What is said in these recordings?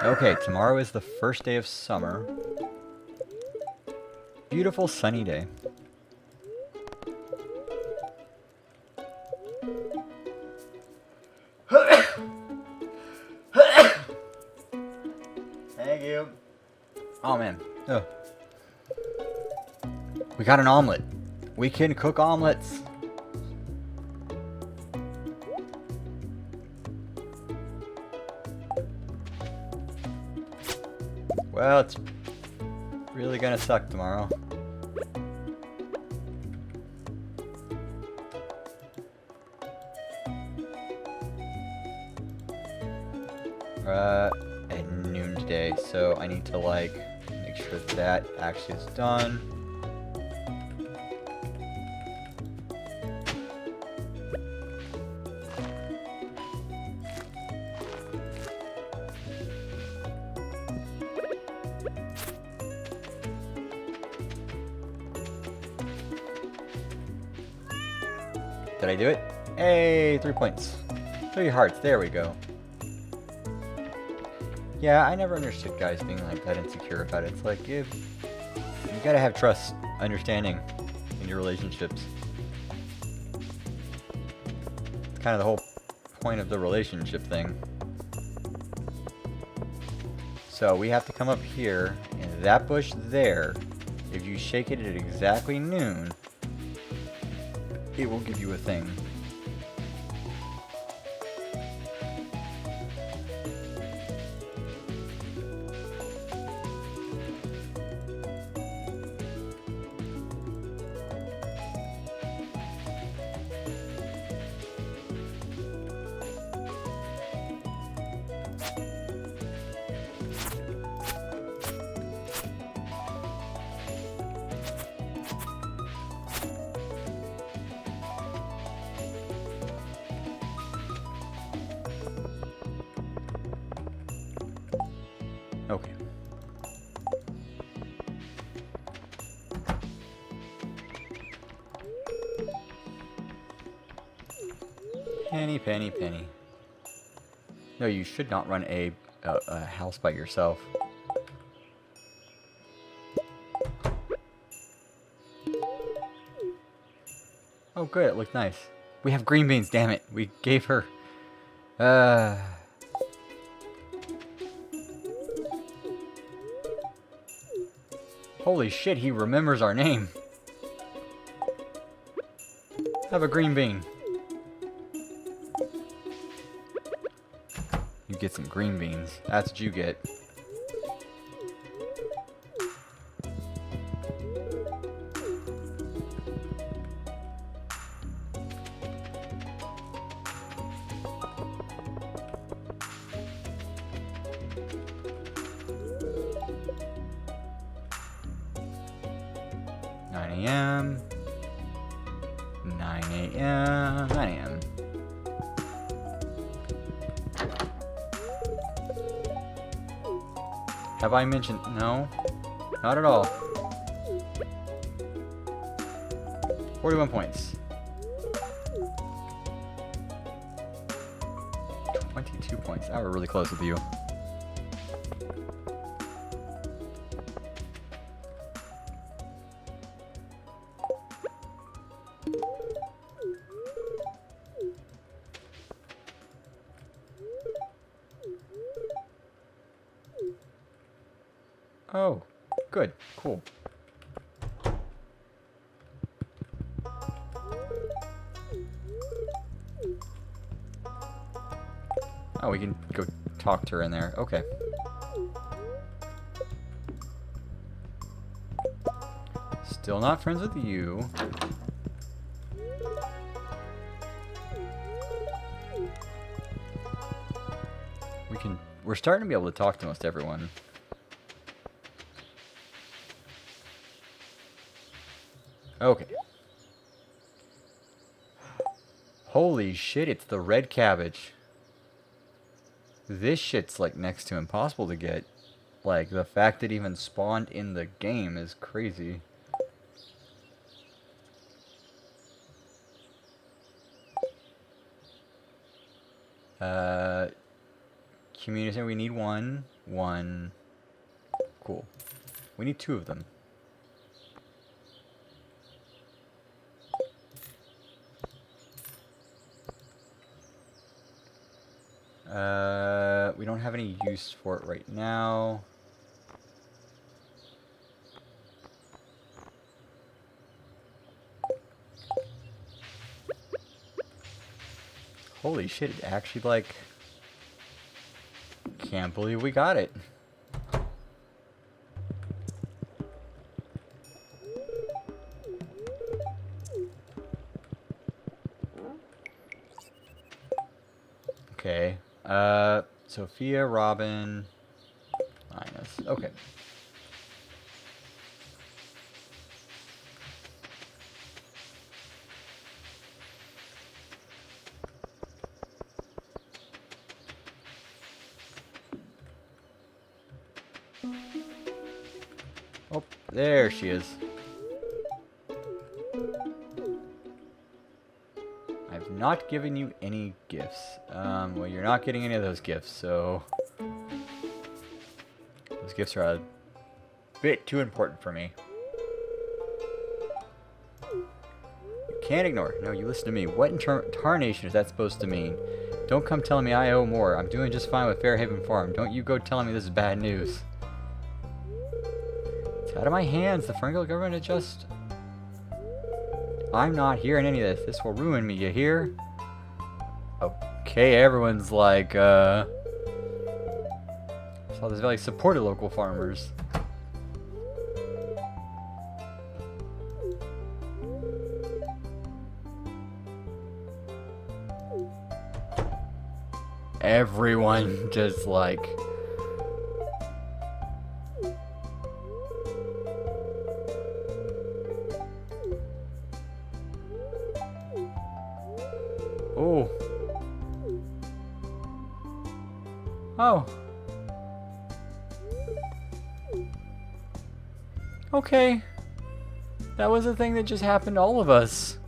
Okay, tomorrow is the first day of summer. Beautiful sunny day. Thank you. Oh man. Oh. We got an omelet. We can cook omelets. Well, it's really gonna suck tomorrow. At noon today, so I need to like make sure that actually is done. Did I do it? Hey, 3 points. 3 hearts, there we go. Yeah, I never understood guys being like that insecure about it. It's like, you gotta have trust, understanding in your relationships. It's kind of the whole point of the relationship thing. So we have to come up here, and that bush there, if you shake it at exactly noon, it will give you a thing. Okay. Penny, penny, penny. No, you should not run a house by yourself. Oh, good. It looked nice. We have green beans. Damn it. We gave her. Holy shit, he remembers our name. Have a green bean. You get some green beans. That's what you get. AM, 9 AM, 9 AM. Have I mentioned? No, not at all. 41 points. 22 points. Now we're really close with you. Oh, good, cool. Oh, we can go talk to her in there. Okay. Still not friends with you. We're starting to be able to talk to most everyone. Okay. Holy shit, it's the red cabbage. This shit's like next to impossible to get. Like, the fact that it even spawned in the game is crazy. Community, we need one. 1. Cool. We need 2 of them. We don't have any use for it right now. Holy shit, it actually, like... Can't believe we got it. Okay. Sophia, Robin, Linus. Okay. Oh, there she is. I've not given you any gifts. Well, you're not getting any of those gifts, so... Those gifts are a bit too important for me. You can't ignore. No, you listen to me. What in tarnation is that supposed to mean? Don't come telling me I owe more. I'm doing just fine with Fairhaven Farm. Don't you go telling me this is bad news. It's out of my hands. The Ferngill government is just... I'm not hearing any of this. This will ruin me, you hear? Okay, everyone's like, South Valley supported local farmers. Everyone just like... Oh. Oh. Okay. That was a thing that just happened to all of us.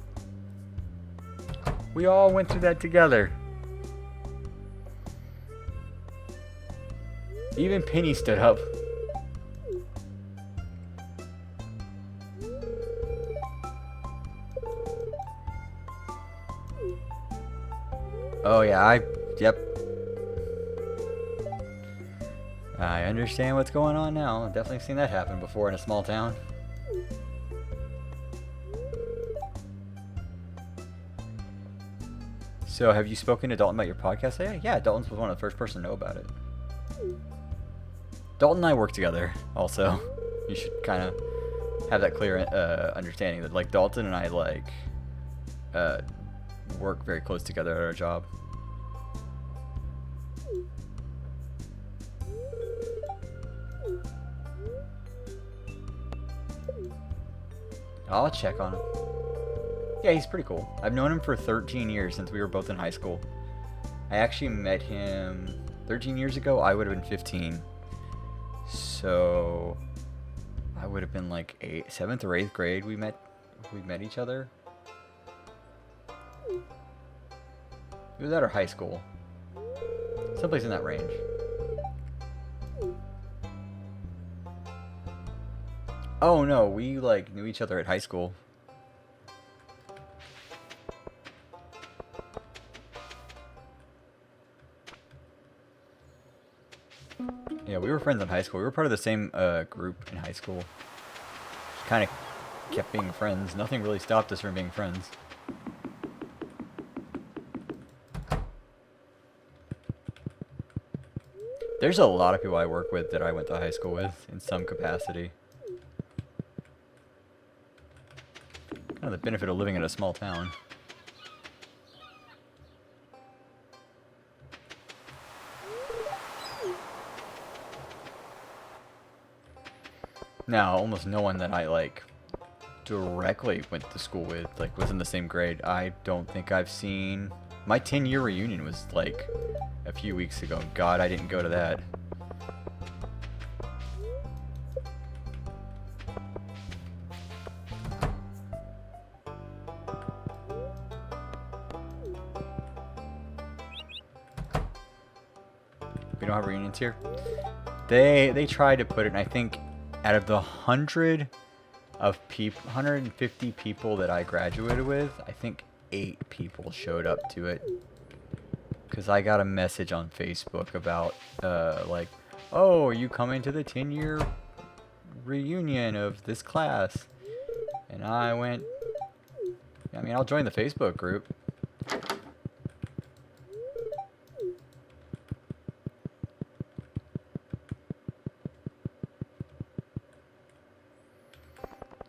We all went through that together. Even Penny stood up. Oh yeah, yep. I understand what's going on now. I've definitely seen that happen before in a small town. So, have you spoken to Dalton about your podcast? Yeah, Dalton was one of the first person to know about it. Dalton and I work together, also. You should kind of have that clear understanding that, like, Dalton and I, like, work very close together at our job. I'll check on him. Yeah, he's pretty cool. I've known him for 13 years, since we were both in high school. I actually met him 13 years ago. I would have been 15. So I would have been like 7th or 8th grade we met each other. It was at our high school. Someplace in that range. Oh no, we like knew each other at high school. Yeah, we were friends in high school. We were part of the same group in high school. Just kind of kept being friends. Nothing really stopped us from being friends. There's a lot of people I work with that I went to high school with in some capacity. Kind of the benefit of living in a small town. Now, almost no one that I, like, directly went to school with, like, was in the same grade. I don't think I've seen... My 10-year reunion was, like, a few weeks ago. God, I didn't go to that. We don't have reunions here? They tried to put it, and I think out of the 150 people that I graduated with, I think 8 people showed up to it. Because I got a message on Facebook about, like, oh, are you coming to the 10-year reunion of this class? And I went, I mean, I'll join the Facebook group.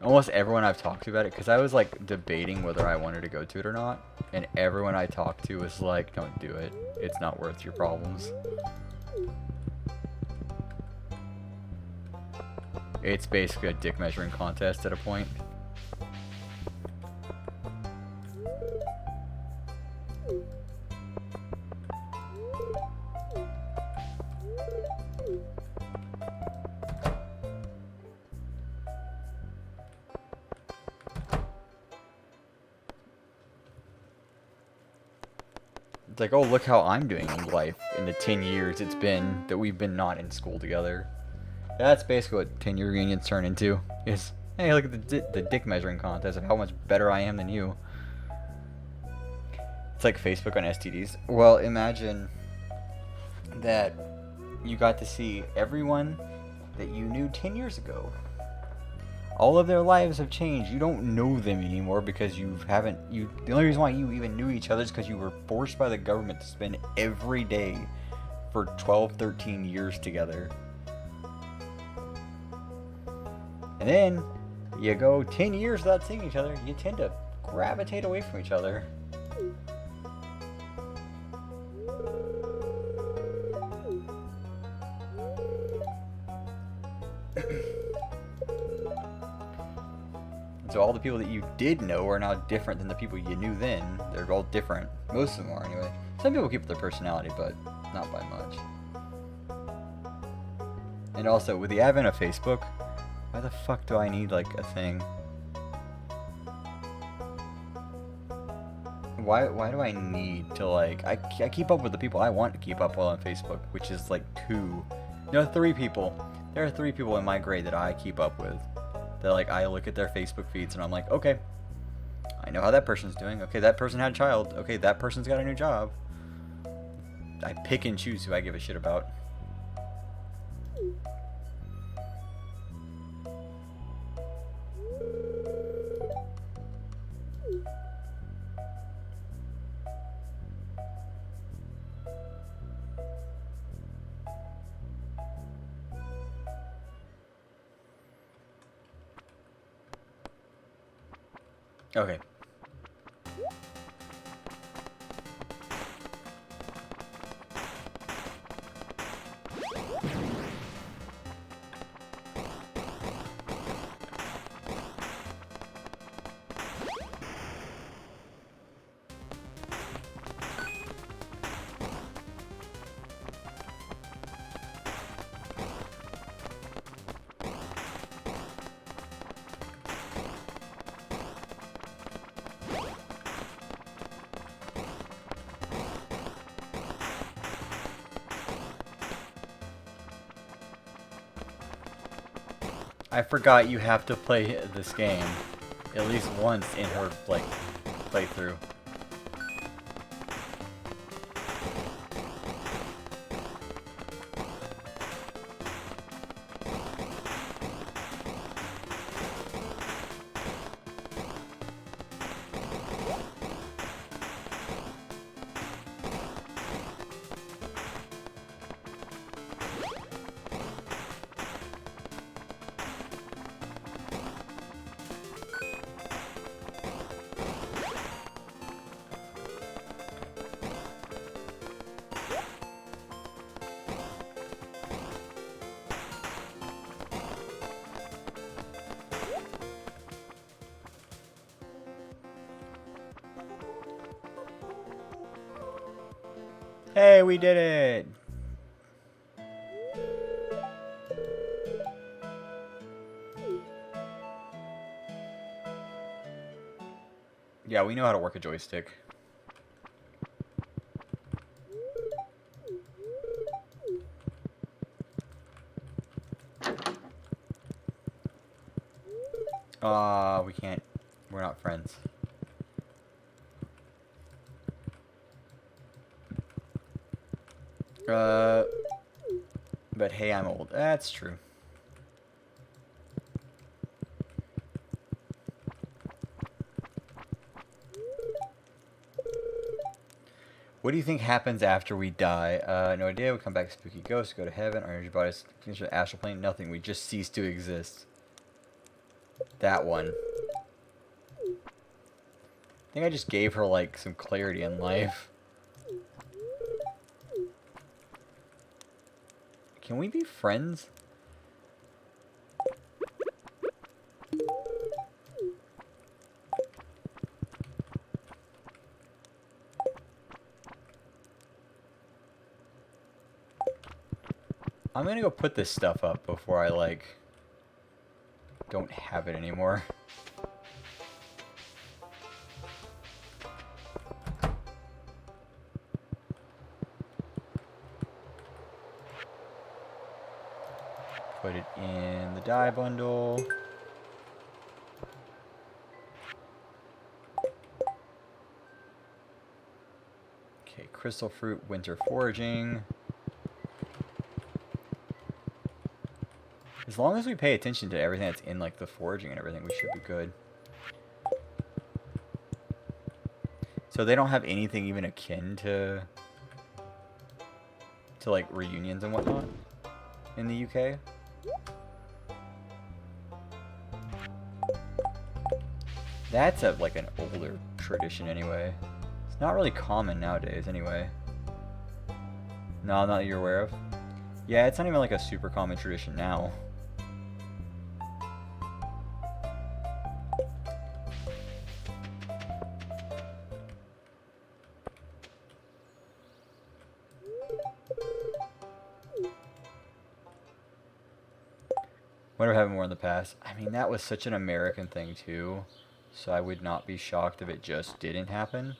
Almost everyone I've talked to about it, because I was like debating whether I wanted to go to it or not, and everyone I talked to was like, don't do it. It's not worth your problems. It's basically a dick measuring contest at a point. It's like, oh, look how I'm doing in life in the 10 years it's been that we've been not in school together. That's basically what 10-year reunions turn into. Is, hey, look at the dick measuring contest of how much better I am than you. It's like Facebook on STDs. Well, imagine that you got to see everyone that you knew 10 years ago. All of their lives have changed. You don't know them anymore because the only reason why you even knew each other is because you were forced by the government to spend every day for 12, 13 years together. And then you go 10 years without seeing each other, you tend to gravitate away from each other. So all the people that you did know are now different than the people you knew then. They're all different. Most of them are, anyway. Some people keep their personality, but not by much. And also, with the advent of Facebook, why the fuck do I need, like, a thing? Why do I need to, like... I keep up with the people I want to keep up with on Facebook, which is, like, 2... No, 3 people. There are 3 people in my grade that I keep up with. That, like, I look at their Facebook feeds and I'm like, okay, I know how that person's doing. Okay, that person had a child. Okay, that person's got a new job. I pick and choose who I give a shit about. Okay. I forgot you have to play this game at least once in her, like, playthrough. Hey, we did it! Yeah, we know how to work a joystick. We can't. We're not friends. But hey, I'm old. That's true. What do you think happens after we die? No idea. We come back spooky ghosts, go to heaven, our energy bodies finish the astral plane. Nothing. We just cease to exist. That one. I think I just gave her, like, some clarity in life. Can we be friends? I'm gonna go put this stuff up before I, like, don't have it anymore. Put it in the dye bundle. Okay, crystal fruit, winter foraging. As long as we pay attention to everything that's in, like, the foraging and everything, we should be good. So they don't have anything even akin to like, reunions and whatnot in the UK? That's like an older tradition anyway. It's not really common nowadays anyway. No, not that you're aware of. Yeah, it's not even like a super common tradition now. Wonder if having more in the past. I mean, that was such an American thing too, so I would not be shocked if it just didn't happen.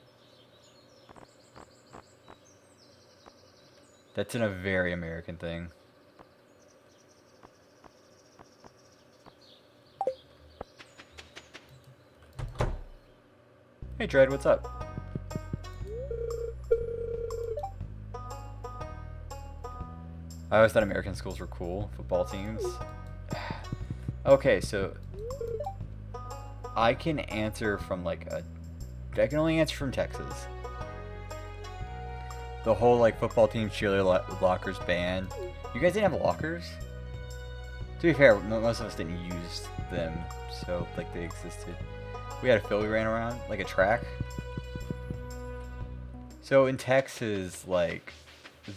That's a very American thing. Hey Dread, what's up? I always thought American schools were cool, football teams. Okay, so I can answer from like I can only answer from Texas. The whole like football team cheerleader lockers ban. You guys didn't have lockers? To be fair, most of us didn't use them, so like they existed. We had a field we ran around, like a track. So in Texas, like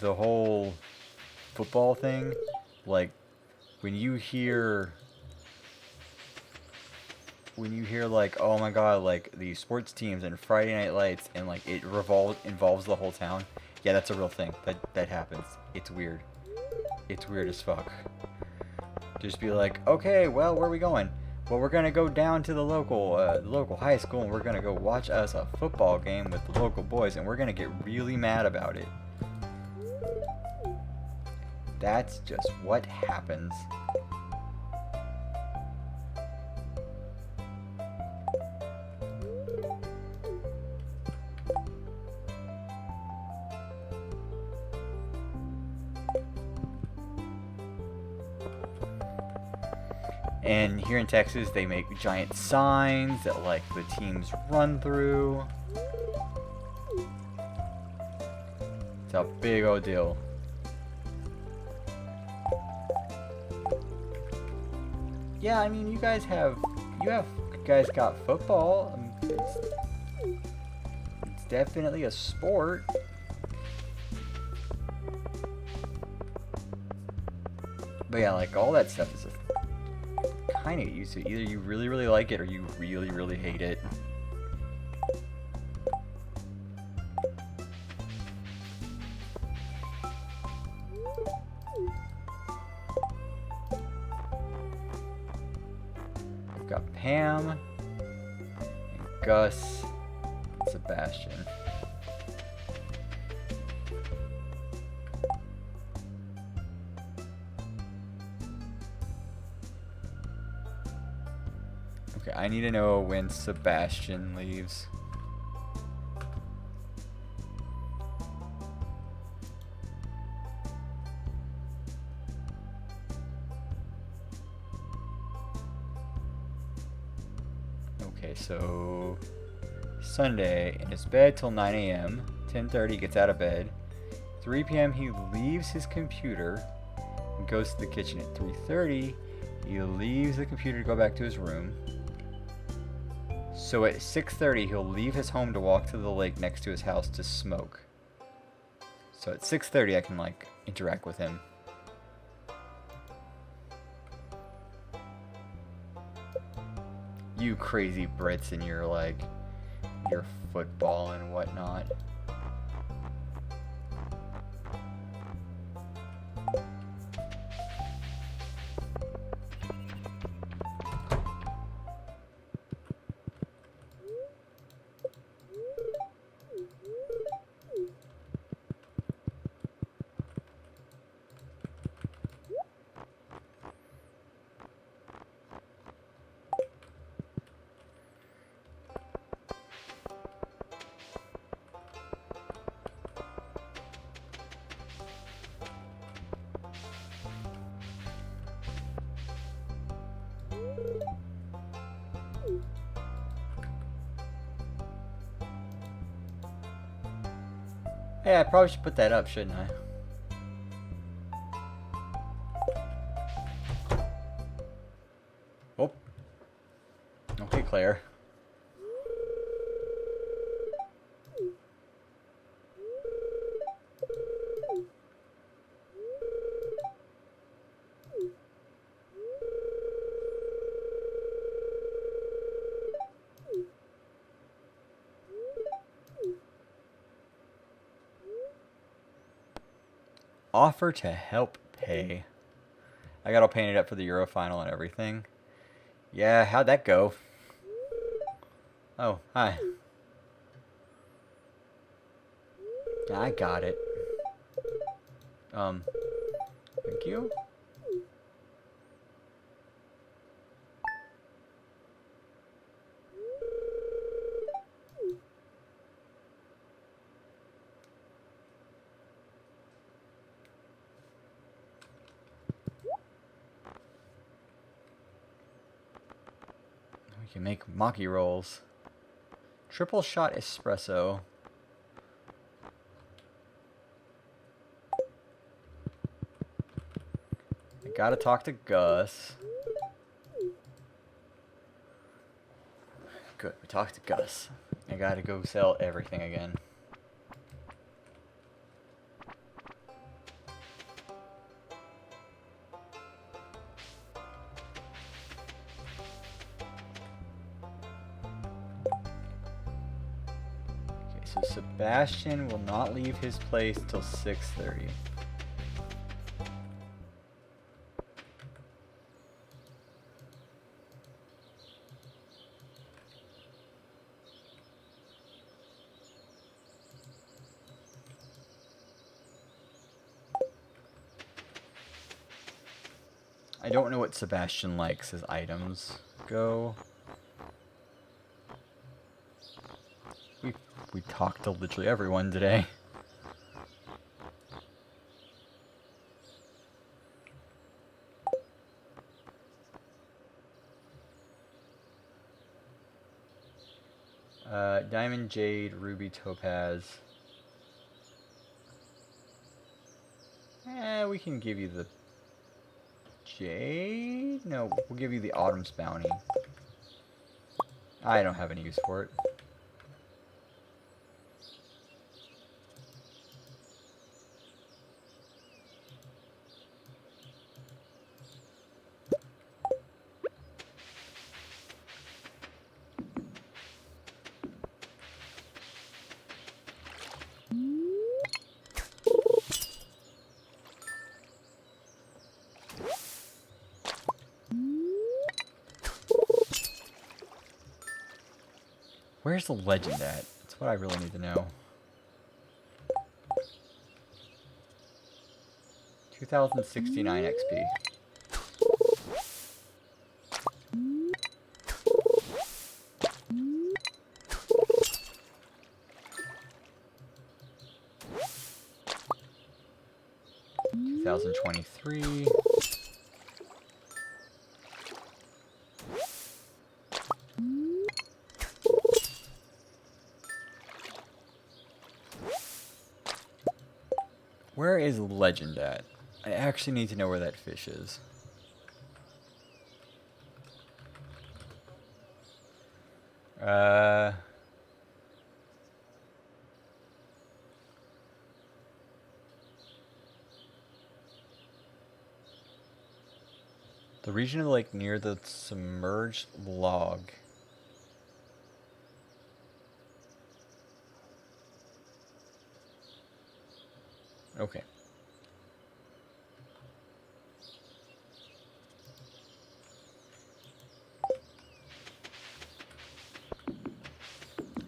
the whole football thing, like when you hear like, oh my god, like these sports teams and Friday Night Lights and like it involves the whole town. Yeah, that's a real thing. That happens. It's weird. It's weird as fuck. Just be like, okay, well, where are we going? Well, we're gonna go down to the local high school and we're gonna go watch us a football game with the local boys and we're gonna get really mad about it. That's just what happens. And here in Texas, they make giant signs that like the teams run through. It's a big old deal. Yeah, I mean, you guys got football. I mean, it's definitely a sport. But yeah, like all that stuff is kind of used to. Either you really, really like it or you really, really hate it. We've got Pam and Gus and Sebastian. Okay, I need to know when Sebastian leaves. Okay, so Sunday, in his bed till 9 a.m. 10:30 gets out of bed. 3 p.m. he leaves his computer and goes to the kitchen. At 3:30 he leaves the computer to go back to his room. So at 6:30 he'll leave his home to walk to the lake next to his house to smoke. So at 6:30 I can like interact with him. You crazy Brits and your like your football and whatnot. Hey, I probably should put that up, shouldn't I? Oh. Okay, Claire. Offer to help pay. I got all painted up for the Euro final and everything. Yeah, how'd that go? Oh, hi. I got it. Thank you. We can make maki rolls. Triple shot espresso. I gotta talk to Gus. Good, we talked to Gus. I gotta go sell everything again. So Sebastian will not leave his place till 6:30. I don't know what Sebastian likes as items go. We talked to literally everyone today. Diamond, Jade, Ruby, Topaz. We can give you the Jade? No, we'll give you the Autumn's Bounty. I don't have any use for it. Where's the legend at? That's what I really need to know. 2069 XP. 2023. Where is Legend at? I actually need to know where that fish is. The region of the lake near the submerged log. Okay.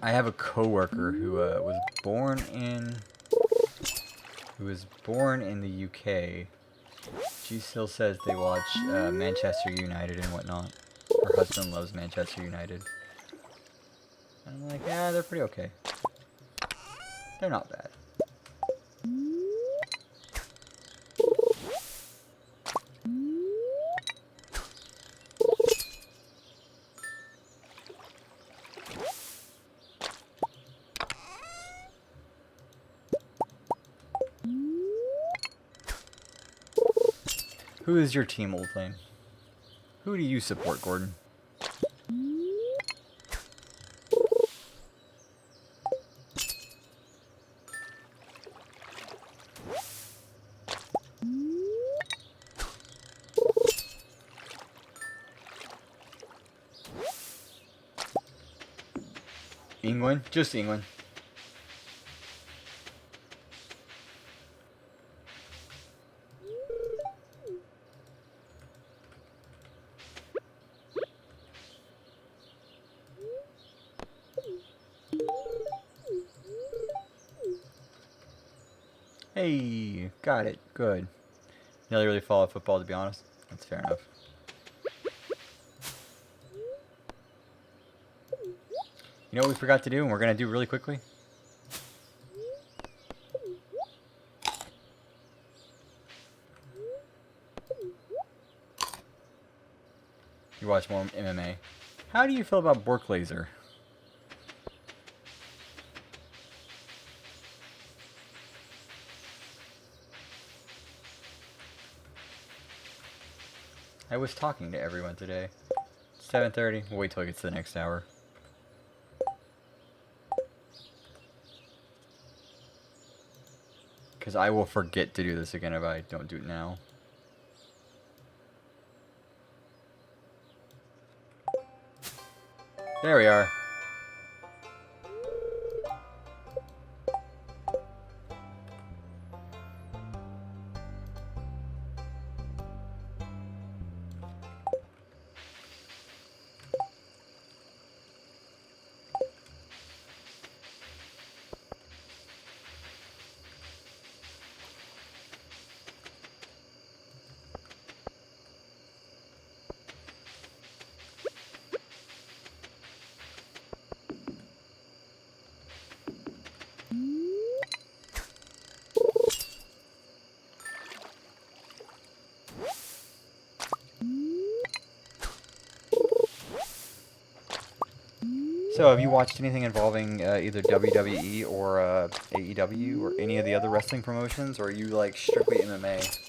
I have a coworker who was born in the UK. She still says they watch Manchester United and whatnot. Her husband loves Manchester United. And I'm like, yeah, they're pretty okay. They're not bad. Who is your team, Old Flame? Who do you support, Gordon? England? Just England. Hey, got it. Good. Nearly really follow football, to be honest. That's fair enough. You know what we forgot to do, and we're going to do really quickly? You watch more MMA. How do you feel about Bork Laser? I was talking to everyone today. 7:30. We'll wait till it gets to the next hour. Because I will forget to do this again if I don't do it now. There we are. So, have you watched anything involving either WWE or AEW or any of the other wrestling promotions, or are you like strictly MMA?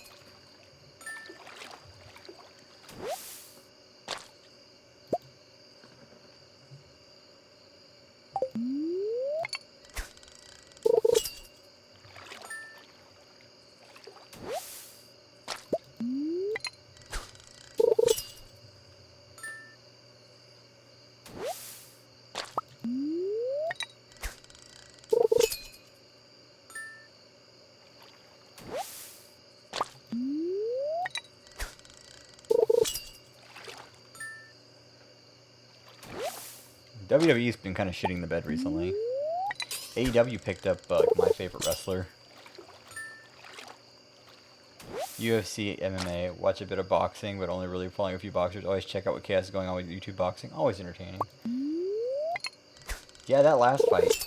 WWE's been kind of shitting the bed recently. AEW picked up my favorite wrestler. UFC, MMA, watch a bit of boxing, but only really following a few boxers. Always check out what chaos is going on with YouTube boxing. Always entertaining. Yeah, that last fight.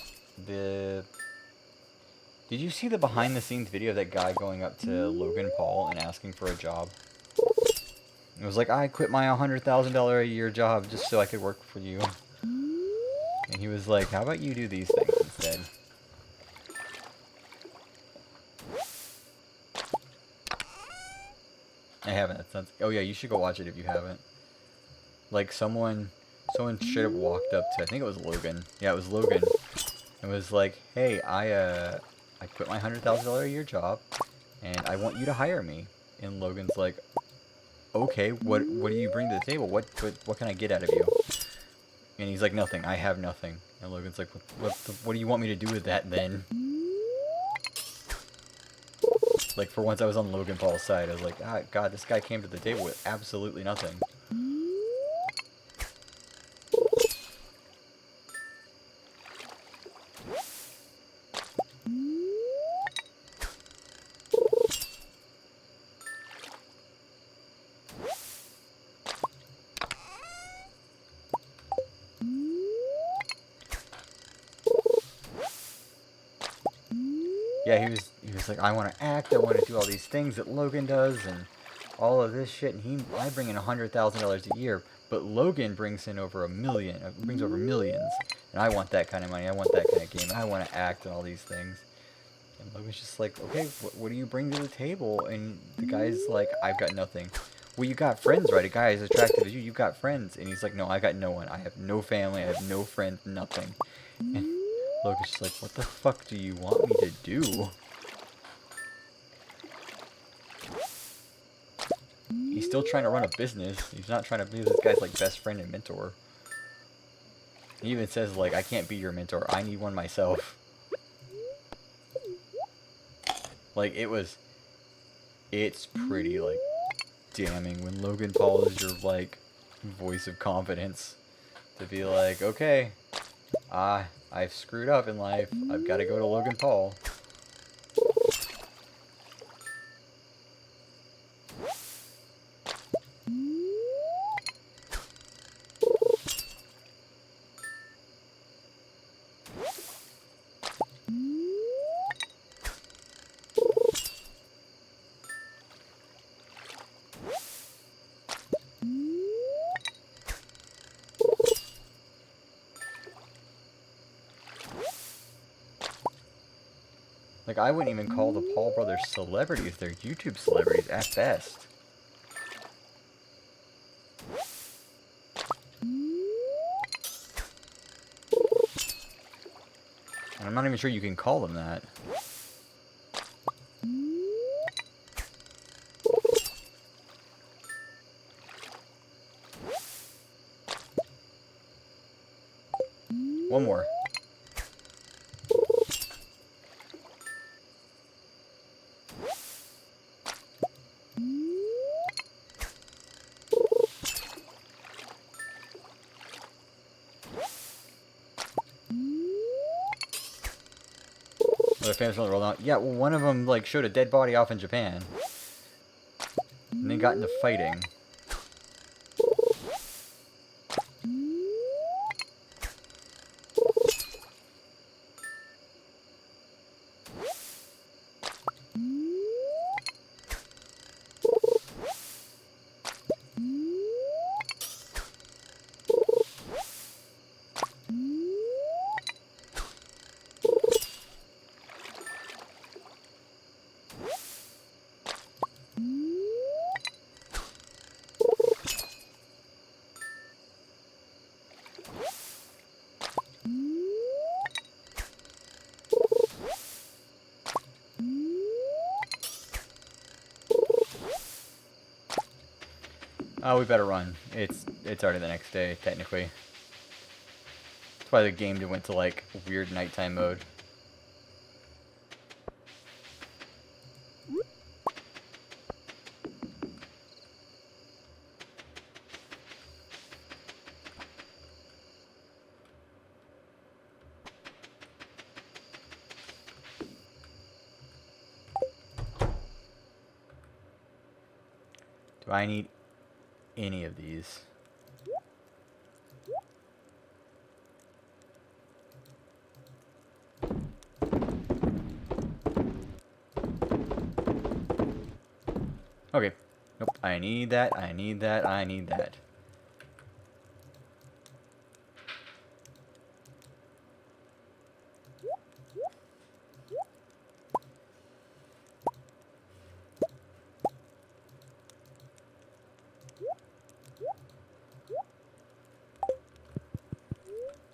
Did you see the behind the scenes video of that guy going up to Logan Paul and asking for a job? It was like, I quit my $100,000 a year job just so I could work for you. And he was like, how about you do these things instead? I haven't. That sounds... Oh yeah, you should go watch it if you haven't. Like someone should have walked up to, I think it was Logan. Yeah, it was Logan. It was like, hey, I quit my $100,000 a year job, and I want you to hire me. And Logan's like, okay, what do you bring to the table? What can I get out of you? And he's like, nothing. I have nothing. And Logan's like, what do you want me to do with that then? Like, for once I was on Logan Paul's side. I was like, ah, God, this guy came to the table with absolutely nothing. Yeah, he was like, I want to act, I want to do all these things that Logan does, and all of this shit, and I bring in $100,000 a year, but Logan brings in over brings over millions, and I want that kind of money, I want that kind of game, and I want to act and all these things. And Logan's just like, okay, what do you bring to the table? And the guy's like, I've got nothing. Well, you got friends, right? A guy as attractive as you've got friends. And he's like, no, I got no one. I have no family, I have no friends, nothing. And Logan's just like, what the fuck do you want me to do? He's still trying to run a business. He's not trying to be this guy's, like, best friend and mentor. He even says, like, I can't be your mentor. I need one myself. Like, it's pretty, like, damning when Logan Paul is your, like, voice of confidence. To be like, okay, I've screwed up in life. I've got to go to Logan Paul. Like, I wouldn't even call the Paul brothers celebrities. They're YouTube celebrities at best. And I'm not even sure you can call them that. One more. They're famous on the world now. Yeah, well, one of them, like, showed a dead body off in Japan. And they got into fighting. Oh, we better run. It's already the next day, technically. That's why the game went to, like, weird nighttime mode. Do I need any of these? Okay. Nope. I need that. I need that. I need that.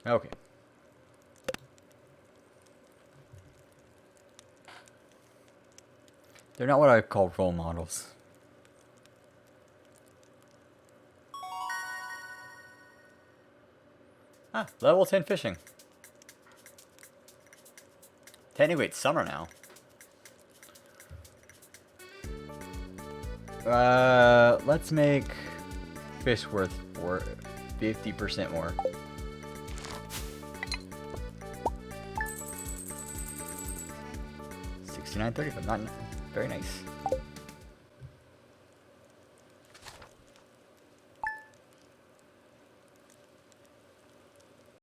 Okay. They're not what I call role models. Ah, level 10 fishing. Technically it's summer now. Let's make fish worth 50% more. $69.35, not very nice.